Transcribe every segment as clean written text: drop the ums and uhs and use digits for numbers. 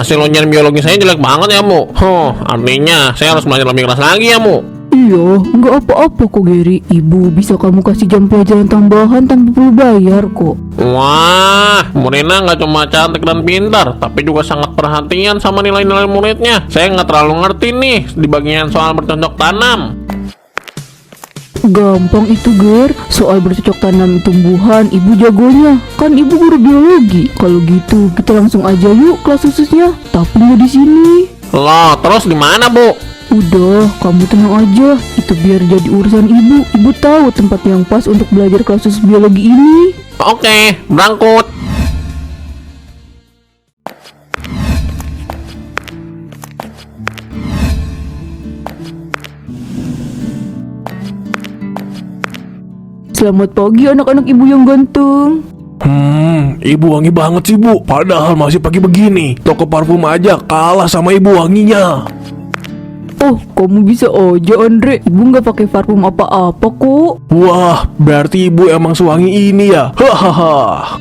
Hasil ujian biologi saya jelek banget ya, Bu. Artinya saya harus belajar lebih keras lagi ya, Bu. Iya, nggak apa-apa kok Gary. Ibu bisa kamu kasih jam pelajaran tambahan tanpa perlu bayar kok. Wah, Bu Rina nggak cuma cantik dan pintar, tapi juga sangat perhatian sama nilai-nilai muridnya. Saya nggak terlalu ngerti nih di bagian soal bercocok tanam. Gampang itu Ger, soal bercocok tanam tumbuhan ibu jagonya. Kan ibu guru biologi. Kalau gitu kita langsung aja yuk kelas khususnya. Tapi nggak di sini. Loh, terus di mana, Bu? Udah, kamu tenang aja. Itu biar jadi urusan ibu. Ibu tahu tempat yang pas untuk belajar kelas khusus biologi ini. Oke, berangkut. Selamat pagi anak-anak ibu yang ganteng. Ibu wangi banget sih, Bu. Padahal masih pagi begini. Toko parfum aja kalah sama ibu wanginya. Oh, kamu bisa aja Andre. Ibu nggak pakai parfum apa-apa kok. Wah, berarti ibu emang sewangi ini ya. Hahaha.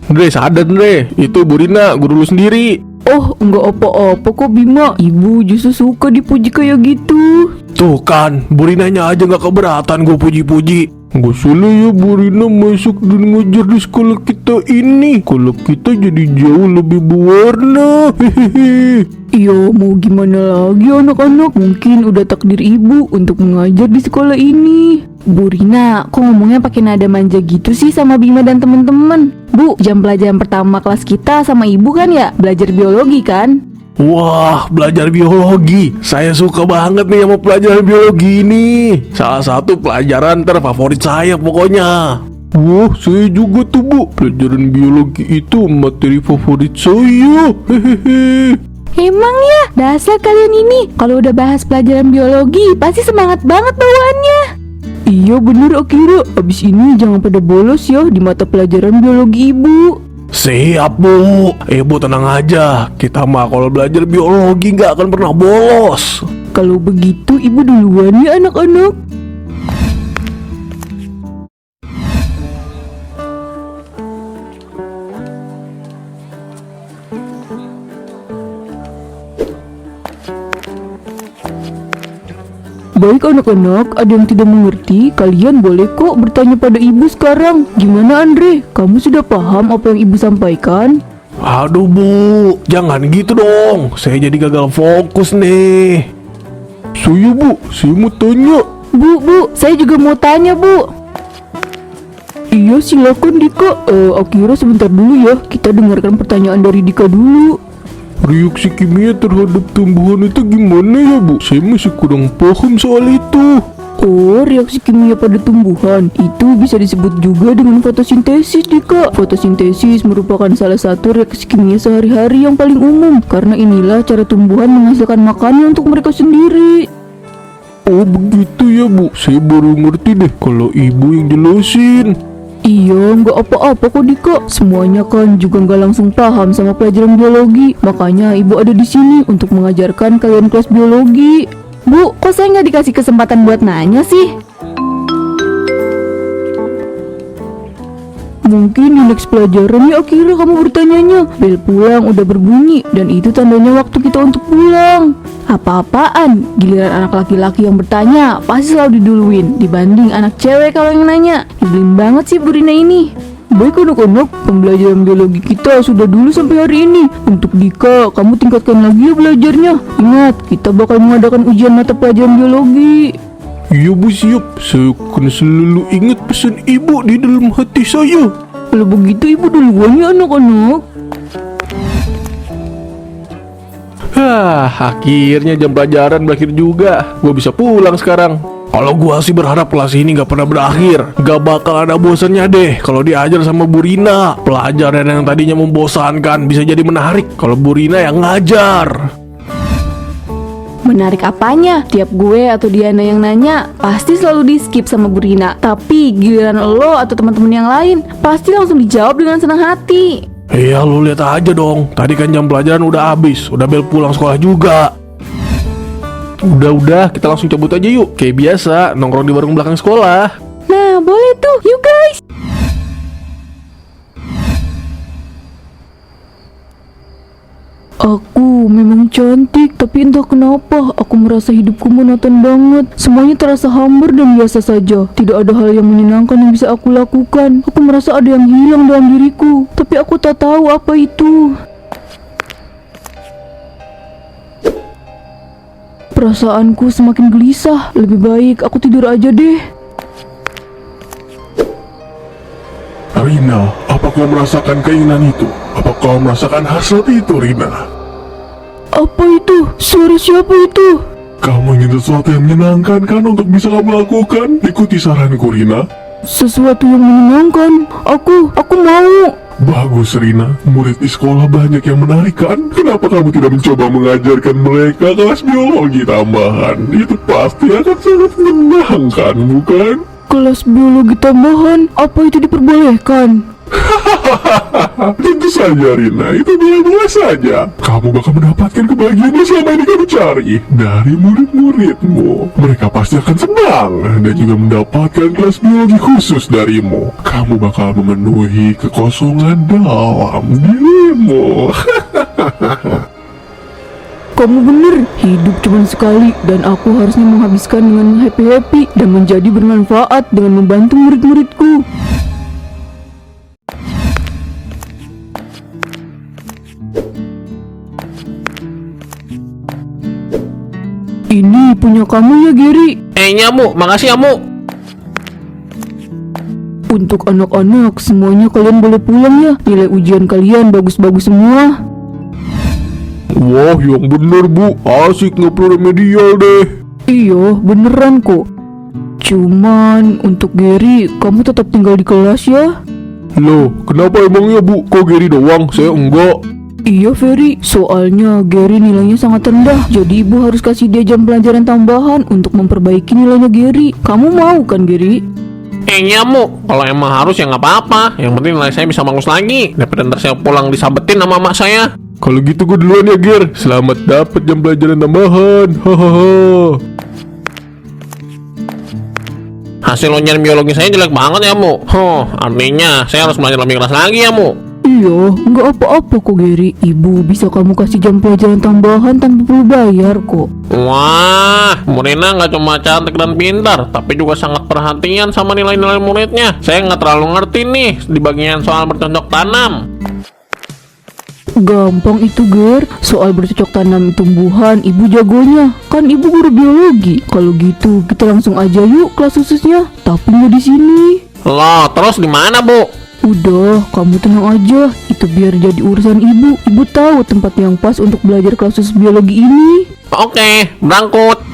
Dre, sadar Dre. Itu Bu Rina, guru lu sendiri. Oh, nggak apa-apa kok Bima. Ibu justru suka dipuji kayak gitu. Tuh kan, Bu Rinanya aja gak keberatan gue puji-puji. Gak salah ya Bu Rina masuk dan ngajar di sekolah kita ini. Kalau kita jadi jauh lebih berwarna. Hehehe. Iya, mau gimana lagi anak-anak? Mungkin udah takdir ibu untuk mengajar di sekolah ini. Bu Rina, kok ngomongnya pakai nada manja gitu sih sama Bima dan teman-teman? Bu, jam pelajaran pertama kelas kita sama ibu kan ya? Belajar biologi kan? Wah, belajar biologi. Saya suka banget nih sama pelajaran biologi ini. Salah satu pelajaran terfavorit saya pokoknya. Wah, saya juga tuh, Bu. Pelajaran biologi itu materi favorit saya. Hehehe. Emang ya, dasar kalian ini. Kalau udah bahas pelajaran biologi, pasti semangat banget bawaannya. Iya bener Akira. Abis ini jangan pada bolos ya di mata pelajaran biologi ibu. Siap, Bu. Ibu tenang aja. Kita mah kalau belajar biologi nggak akan pernah bolos. Kalau begitu ibu duluan ya anak-anak. Baik anak-anak, ada yang tidak mengerti, kalian boleh kok bertanya pada ibu sekarang. Gimana Andre? Kamu sudah paham apa yang ibu sampaikan? Aduh, Bu. Jangan gitu dong. Saya jadi gagal fokus nih. Saya mau tanya. Bu, saya juga mau tanya Bu. Iya silakan Dika. Akira sebentar dulu ya. Kita dengarkan pertanyaan dari Dika dulu. Reaksi kimia terhadap tumbuhan itu gimana ya, Bu? Saya masih kurang paham soal itu. Oh, reaksi kimia pada tumbuhan itu bisa disebut juga dengan fotosintesis, Dika. Fotosintesis merupakan salah satu reaksi kimia sehari-hari yang paling umum, karena inilah cara tumbuhan menghasilkan makanan untuk mereka sendiri. Oh begitu ya, Bu. Saya baru ngerti deh kalau ibu yang jelasin. Iya, nggak apa-apa kok Dika. Semuanya kan juga nggak langsung paham sama pelajaran biologi. Makanya ibu ada di sini untuk mengajarkan kalian kelas biologi. Bu, kok saya nggak dikasih kesempatan buat nanya sih? Mungkin di next pelajaran ya Akira kamu bertanyanya. Bel pulang udah berbunyi dan itu tandanya waktu kita untuk pulang. Apa-apaan, giliran anak laki-laki yang bertanya pasti selalu diduluin dibanding anak cewek kalau yang nanya. Nyebelin banget sih Bu Rina ini. Baik anak-anak, pembelajaran biologi kita sudah dulu sampai hari ini. Untuk Dika, kamu tingkatkan lagi ya belajarnya. Ingat, kita bakal mengadakan ujian mata pelajaran biologi. Iya, Bu, siap. Saya akan selalu ingat pesan ibu di dalam hati saya. Kalau begitu ibu duluan ya anak-anak. Akhirnya jam pelajaran berakhir juga. Gue bisa pulang sekarang. Kalau gua sih berharap kelas ini gak pernah berakhir. Gak bakal ada bosannya deh kalau diajar sama Bu Rina. Pelajaran yang tadinya membosankan bisa jadi menarik kalau Bu Rina yang ngajar. Menarik apanya? Tiap gue atau Diana yang nanya pasti selalu di skip sama Bu Rina. Tapi giliran lo atau teman-teman yang lain pasti langsung dijawab dengan senang hati. Iya, lu lihat aja dong. Tadi kan jam pelajaran udah habis. Udah bel pulang sekolah juga. Udah, kita langsung cabut aja yuk. Kayak biasa, nongkrong di warung belakang sekolah. Nah, boleh tuh. Yuk guys. Aku memang cantik, tapi entah kenapa aku merasa hidupku monoton banget. Semuanya terasa hambar dan biasa saja. Tidak ada hal yang menyenangkan yang bisa aku lakukan. Aku merasa ada yang hilang dalam diriku, tapi aku tak tahu apa itu. Perasaanku semakin gelisah. Lebih baik aku tidur aja deh. Rina, apa kau merasakan keinginan itu? Apa kau merasakan hasrat itu, Rina? Apa itu? Suara siapa itu? Kamu ingin sesuatu yang menyenangkan kan untuk bisa kamu lakukan? Ikuti saranku, Rina. Sesuatu yang menyenangkan. Aku mau. Bagus, Rina. Murid di sekolah banyak yang menarik kan? Kenapa kamu tidak mencoba mengajarkan mereka kelas biologi tambahan? Itu pasti akan sangat menyenangkan, bukan? Kelas biologi tambahan, apa itu diperbolehkan? Tentu saja, Rina. Itu boleh-boleh saja. Kamu bakal mendapatkan kebahagiaan yang selama ini kamu cari dari murid-muridmu. Mereka pasti akan senang dan juga mendapatkan kelas biologi khusus darimu. Kamu bakal memenuhi kekosongan dalam dirimu. Kamu bener, hidup cuma sekali dan aku harusnya menghabiskan dengan happy-happy dan menjadi bermanfaat dengan membantu murid-muridku. Ini punya kamu ya, Gary. Nyamuk, makasih Nyamuk. Untuk anak-anak, semuanya kalian boleh pulang ya. Nilai ujian kalian bagus-bagus semua. Wah, yang bener, Bu. Asik, nggak perlu remedial deh. Iya, beneran kok. Cuman untuk Gary, kamu tetap tinggal di kelas ya. Loh, kenapa emangnya, Bu? Kok Gary doang? Saya enggak. Iya Ferry, soalnya Gary nilainya sangat rendah. Jadi ibu harus kasih dia jam pelajaran tambahan untuk memperbaiki nilainya Gary. Kamu mau kan Gary? Nyamuk, kalau emang harus ya nggak apa-apa. Yang penting nilai saya bisa bagus lagi. Daripada ntar saya pulang disabetin sama mak saya. Kalau gitu gue duluan ya, Ger. Selamat dapat jam pelajaran tambahan. Hahaha. Hasil ujian biologi saya jelek banget ya, Mu. Artinya saya harus belajar lebih keras lagi ya, Mu. Iya, nggak apa-apa kok Gary. Ibu bisa kamu kasih jam pelajaran tambahan tanpa perlu bayar kok. Wah, Bu Rina nggak cuma cantik dan pintar, tapi juga sangat perhatian sama nilai-nilai muridnya. Saya nggak terlalu ngerti nih di bagian soal bercocok tanam. Gampang itu Ger, soal bercocok tanam tumbuhan ibu jagonya. Kan ibu guru biologi. Kalau gitu kita langsung aja yuk kelas khususnya. Tapi nggak di sini. Loh, terus di mana, Bu? Udah, kamu tenang aja. Itu biar jadi urusan ibu. Ibu tahu tempat yang pas untuk belajar kelas khusus biologi ini. Oke, berangkut.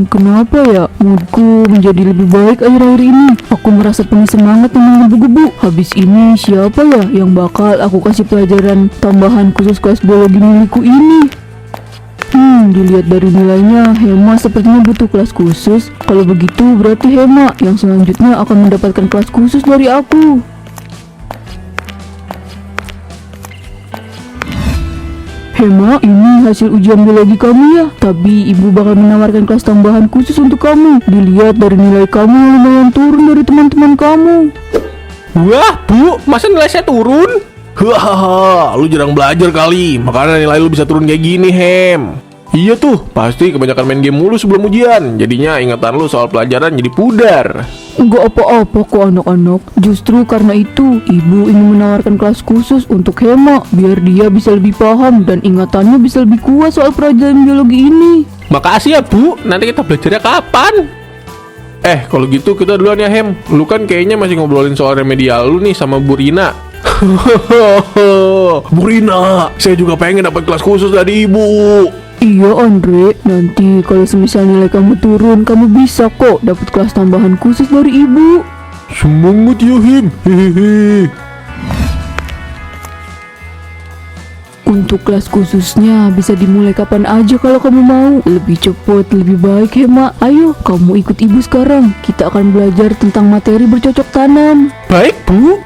Kenapa ya? Moodku menjadi lebih baik akhir-akhir ini. Aku merasa penuh semangat dan menggebu-gebu. Habis ini siapa ya yang bakal aku kasih pelajaran tambahan khusus kelas biologi milikku ini? Dilihat dari nilainya, Hema sepertinya butuh kelas khusus. Kalau begitu berarti Hema yang selanjutnya akan mendapatkan kelas khusus dari aku. Hema, ini hasil ujian biologi kamu ya. Tapi ibu bakal menawarkan kelas tambahan khusus untuk kamu. Dilihat dari nilai kamu yang lumayan turun dari teman-teman kamu. Wah, Bu, masa nilai saya turun? Hahaha, lu jarang belajar kali. Makanya nilai lu bisa turun kayak gini, Hem. Iya tuh, pasti kebanyakan main game mulu sebelum ujian. Jadinya ingatan lu soal pelajaran jadi pudar. Enggak apa-apa kok anak-anak. Justru karena itu, ibu ingin menawarkan kelas khusus untuk Hema. Biar dia bisa lebih paham dan ingatannya bisa lebih kuat soal pelajaran biologi ini. Makasih ya, Bu. Nanti kita belajarnya kapan? Kalau gitu kita duluan ya, Hem. Lu kan kayaknya masih ngobrolin soal remedial lu nih sama Bu Rina. Bu Rina, saya juga pengen dapat kelas khusus dari ibu. Iya Andre, nanti kalau semisal nilai kamu turun, kamu bisa kok dapat kelas tambahan khusus dari ibu. Semangat ya, Hem. Hehehe. Untuk kelas khususnya bisa dimulai kapan aja kalau kamu mau. Lebih cepat, lebih baik Hema. Ayo, kamu ikut ibu sekarang. Kita akan belajar tentang materi bercocok tanam. Baik, Bu.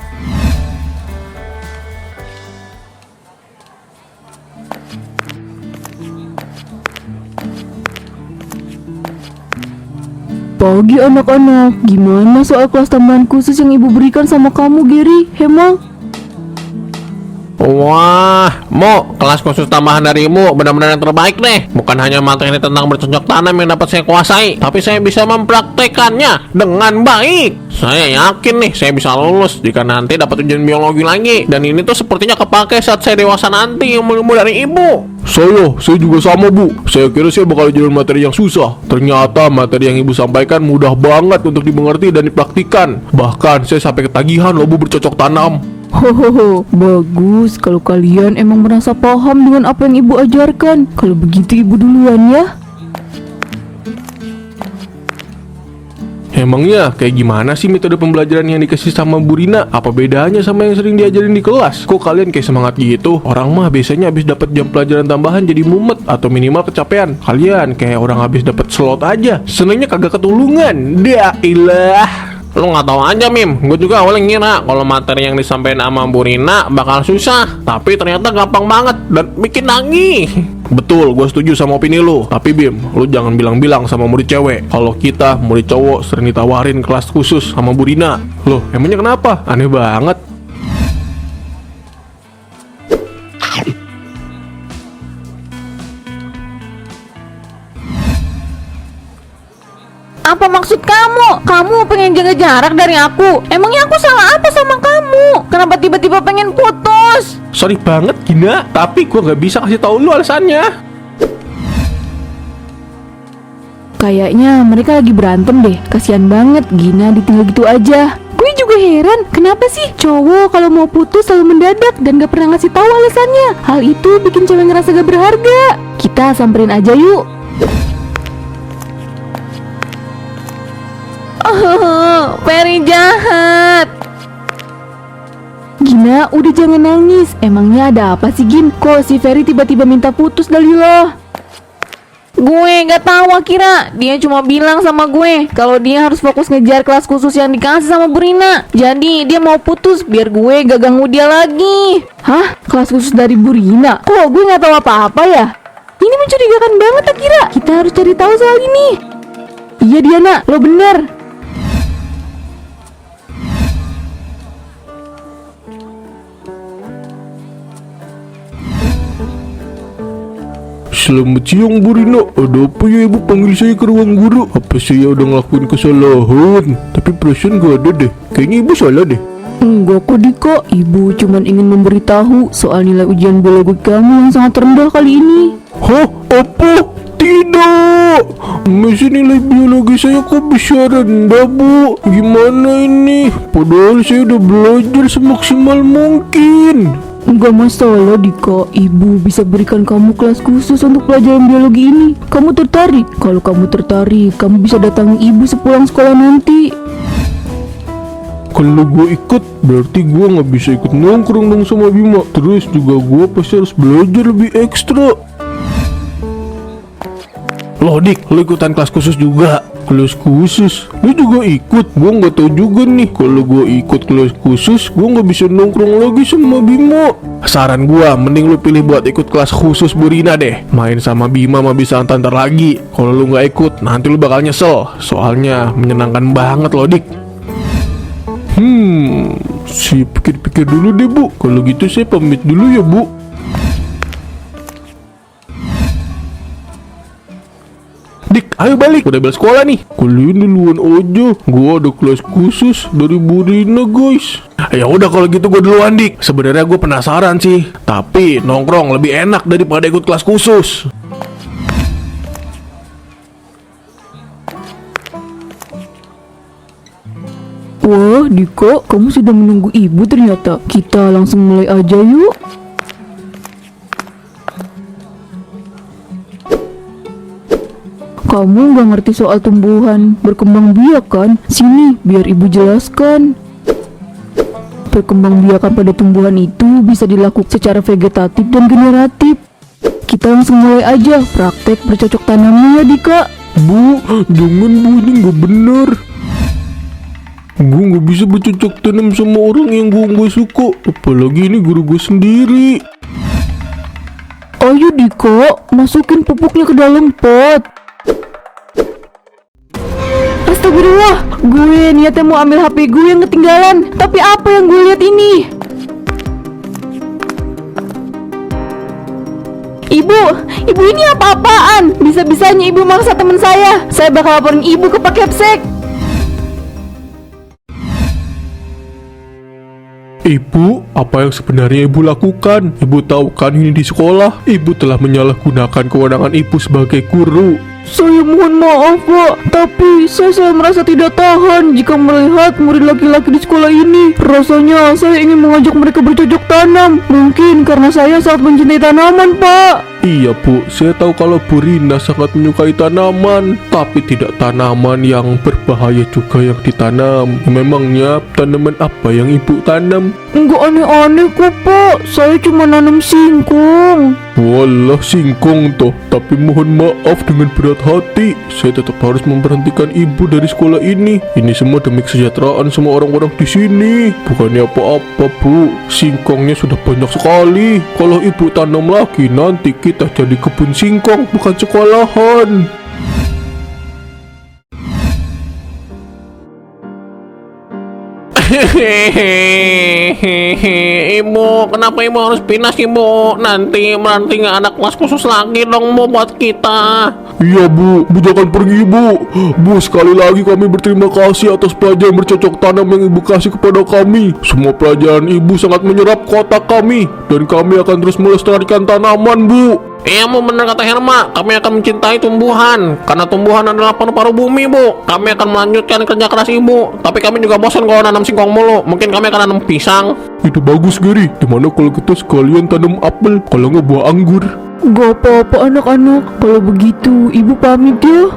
pagi anak-anak. Gimana soal kelas tambahan khusus yang ibu berikan sama kamu, Gary? Hema? Wah, Mo, kelas khusus tambahan dari Mu benar-benar yang terbaik deh. Bukan hanya materi tentang bercocok tanam yang dapat saya kuasai, tapi saya bisa mempraktekannya dengan baik. Saya yakin nih, saya bisa lulus jika nanti dapat ujian biologi lagi. Dan ini tuh sepertinya kepake saat saya dewasa nanti ilmu-ilmu dari ibu. Saya juga sama bu. Saya kira saya bakal jalan materi yang susah. Ternyata materi yang ibu sampaikan mudah banget untuk dimengerti dan dipraktikan. Bahkan saya sampai ketagihan loh bu bercocok tanam. Hohoho, bagus kalau kalian emang merasa paham dengan apa yang ibu ajarkan. Kalau begitu ibu duluan ya. Emangnya kayak gimana sih metode pembelajaran yang dikasih sama Bu Rina? Apa bedanya sama yang sering diajarin di kelas? Kok kalian kayak semangat gitu? Orang mah biasanya habis dapat jam pelajaran tambahan jadi mumet atau minimal kecapean. Kalian kayak orang habis dapat slot aja. Senengnya kagak ketulungan. Dailah. Lu nggak tahu aja, Mim. Gue juga awalnya ngira kalau materi yang disampaikan sama Bu Rina bakal susah, tapi ternyata gampang banget dan bikin nagih. Betul, gue setuju sama opini lu. Tapi Bim, lu jangan bilang-bilang sama murid cewek kalau kita murid cowok sering ditawarin kelas khusus sama Bu Rina. Loh, emangnya kenapa? Aneh banget. Apa maksud kamu? Kamu pengen jaga jarak dari aku? Emangnya aku salah apa sama kamu? Kenapa tiba-tiba pengen putus? Sorry banget Gina, tapi gue gak bisa kasih tahu lu alasannya. Kayaknya mereka lagi berantem deh. Kasian banget Gina ditinggal gitu aja. Gue juga heran, kenapa sih cowok kalau mau putus selalu mendadak dan gak pernah ngasih tahu alasannya? Hal itu bikin cewek ngerasa gak berharga. Kita samperin aja yuk. Oh, Ferry jahat. Gina, udah jangan nangis. Emangnya ada apa sih, Gin? Kok si Ferry tiba-tiba minta putus dari lo? Gue gak tahu Akira. Dia cuma bilang sama gue kalau dia harus fokus ngejar kelas khusus yang dikasih sama Bu Rina. Jadi dia mau putus biar gue gak ganggu dia lagi. Hah? Kelas khusus dari Bu Rina? Kok gue gak tahu apa-apa ya? Ini mencurigakan banget Akira. Kita harus cari tahu soal ini. Iya Diana, lo bener. Selamat siang Bu Rina. Ada apa ya ibu panggil saya ke ruang guru? Apa saya udah ngelakuin kesalahan? Tapi perasaan gak ada deh. Kayaknya ibu salah deh. Enggak kok Dika, ibu cuma ingin memberitahu soal nilai ujian biologi kamu yang sangat rendah kali ini. Hah? Apa? Tidak. Masih nilai biologi saya kok bisa rendah bu? Gimana ini? Padahal saya udah belajar semaksimal mungkin. Enggak masalah Dika, ibu bisa berikan kamu kelas khusus untuk pelajaran biologi ini. Kamu tertarik? Kalau kamu tertarik, kamu bisa datangi ibu sepulang sekolah nanti. Kalau gue ikut, berarti gue gak bisa ikut nongkrong dong sama Bima. Terus juga gue pasti harus belajar lebih ekstra. Loh Dik, lo ikutan kelas khusus juga? Kelas khusus? Lo juga ikut? Gue gak tahu juga nih. Kalau gue ikut kelas khusus, gue gak bisa nongkrong lagi sama Bima. Saran gue, mending lo pilih buat ikut kelas khusus Bu Rina deh. Main sama Bima mah bisa antar lagi. Kalau lo gak ikut, nanti lo bakal nyesel. Soalnya menyenangkan banget loh Dik. Si pikir-pikir dulu deh bu. Kalau gitu saya pamit dulu ya bu. Dik, ayo balik. Udah bel sekolah nih. Kalian duluan aja. Gua ada kelas khusus dari Bu Rina guys. Ya udah kalau gitu gue duluan Dik. Sebenarnya gue penasaran sih. Tapi nongkrong lebih enak daripada ikut kelas khusus. Wah Dika, kamu sudah menunggu ibu ternyata. Kita langsung mulai aja yuk. Kamu nggak ngerti soal tumbuhan berkembang biak kan? Sini, biar ibu jelaskan. Perkembangbiakan pada tumbuhan itu bisa dilakukan secara vegetatif dan generatif. Kita langsung mulai aja praktek bercocok tanamnya ya Dika. Bu, jangan bu, ini nggak benar. Gue nggak bisa bercocok tanam sama orang yang gue nggak suka. Apalagi ini guru gue sendiri. Ayo Dika, masukin pupuknya ke dalam pot. Astagfirullah, gue niatnya mau ambil HP gue yang ketinggalan. Tapi apa yang gue lihat ini? Ibu ini apa-apaan? Bisa-bisanya ibu maksa teman saya. Saya bakal laporin ibu ke Pak Kepsek. Ibu, apa yang sebenarnya ibu lakukan? Ibu tahu kan ini di sekolah? Ibu telah menyalahgunakan kewenangan ibu sebagai guru. Saya mohon maaf, Pak, tapi saya merasa tidak tahan jika melihat murid laki-laki di sekolah ini. Rasanya saya ingin mengajak mereka bercocok tanam. Mungkin karena saya sangat mencintai tanaman, Pak. Iya Bu, saya tahu kalau Bu Rina sangat menyukai tanaman, tapi tidak tanaman yang berbahaya juga yang ditanam. Memangnya tanaman apa yang ibu tanam? Enggak aneh-aneh kok, Pak. Saya cuma nanam singkong. Walah singkong toh, tapi mohon maaf dengan berat hati, saya tetap harus memberhentikan ibu dari sekolah ini. Ini semua demi kesejahteraan semua orang-orang di sini. Bukannya apa-apa Bu, singkongnya sudah banyak sekali. Kalau ibu tanam lagi nanti kita jadi kebun singkong bukan sekolahan. Ibu, kenapa ibu harus pindah ibu? Nanti nggak ada kelas khusus lagi dong bu buat kita. Iya Bu, Bu jangan pergi Bu. Bu, sekali lagi kami berterima kasih atas pelajaran bercocok tanam yang Ibu kasih kepada kami. Semua pelajaran Ibu sangat menyerap ke otak kami, dan kami akan terus melestarikan tanaman Bu. Iya bu, benar kata Herma, kami akan mencintai tumbuhan. Karena tumbuhan adalah paru-paru bumi bu. Kami akan melanjutkan kerja keras ibu. Tapi kami juga bosan kalau nanam singkong mulu. Mungkin kami akan nanam pisang. Itu bagus Gary, gimana kalau kita sekalian tanam apel, kalau nggak buah anggur. Gak apa-apa anak-anak. Kalau begitu, ibu pamit ya.